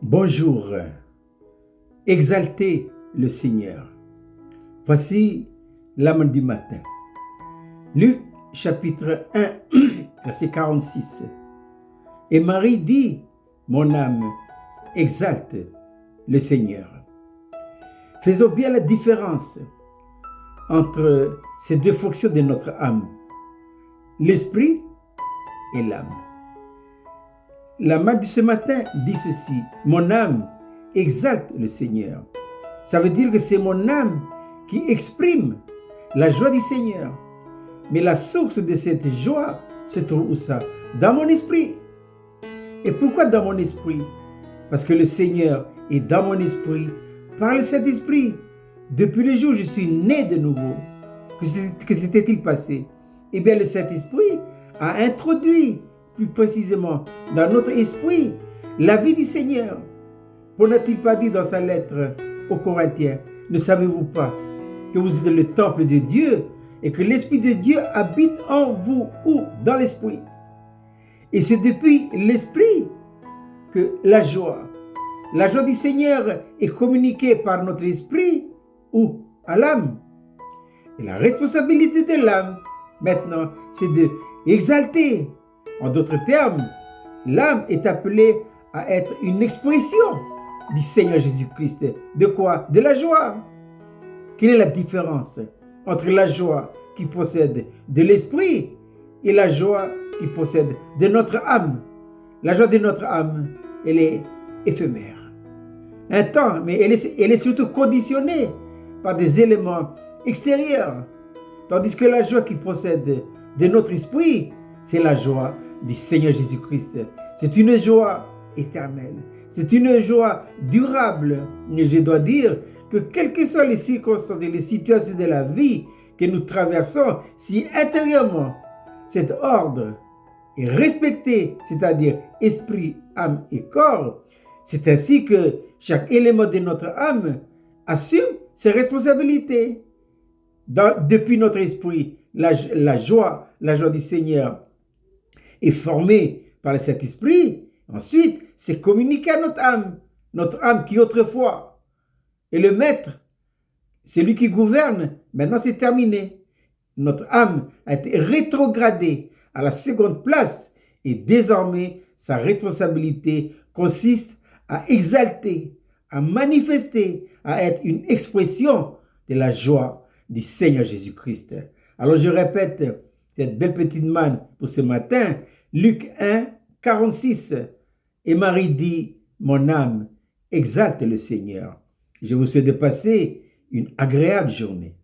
Bonjour, exaltez le Seigneur. Voici l'âme du matin. Luc chapitre 1, verset 46. Et Marie dit, mon âme exalte le Seigneur. Faisons bien la différence entre ces deux fonctions de notre âme, l'esprit et l'âme. L'âme de ce matin dit ceci, mon âme exalte le Seigneur. Ça veut dire que c'est mon âme qui exprime la joie du Seigneur. Mais la source de cette joie se trouve où ça? Dans mon esprit. Et pourquoi dans mon esprit? Parce que le Seigneur est dans mon esprit par le Saint-Esprit. Depuis le jour où je suis né de nouveau, que s'était-il passé? Eh bien, le Saint-Esprit a introduit plus précisément dans notre esprit la vie du Seigneur. Paul n'a-t-il pas dit dans sa lettre aux Corinthiens, ne savez-vous pas que vous êtes le temple de Dieu et que l'Esprit de Dieu habite en vous ou dans l'Esprit? Et c'est depuis l'Esprit que la joie du Seigneur est communiquée par notre esprit ou à l'âme. Et la responsabilité de l'âme, maintenant, c'est de exalter. En d'autres termes, l'âme est appelée à être une expression du Seigneur Jésus-Christ. De quoi? De la joie. Quelle est la différence entre la joie qui procède de l'esprit et la joie qui procède de notre âme? La joie de notre âme, elle est éphémère. Un temps, mais elle est surtout conditionnée par des éléments extérieurs. Tandis que la joie qui procède de notre esprit, c'est la joie du Seigneur Jésus-Christ. C'est une joie éternelle. C'est une joie durable. Et je dois dire que quelles que soient les circonstances et les situations de la vie que nous traversons, si intérieurement cet ordre est respecté, c'est-à-dire esprit, âme et corps, c'est ainsi que chaque élément de notre âme assume ses responsabilités. Depuis notre esprit, la joie du Seigneur est formée par le Saint-Esprit. Ensuite, c'est communiqué à notre âme qui autrefois est le maître, c'est lui qui gouverne. Maintenant, c'est terminé. Notre âme a été rétrogradée à la seconde place et désormais, sa responsabilité consiste à exalter, à manifester, à être une expression de la joie du Seigneur Jésus-Christ. Alors je répète cette belle petite manne pour ce matin, Luc 1, 46. Et Marie dit, mon âme exalte le Seigneur. Je vous souhaite de passer une agréable journée.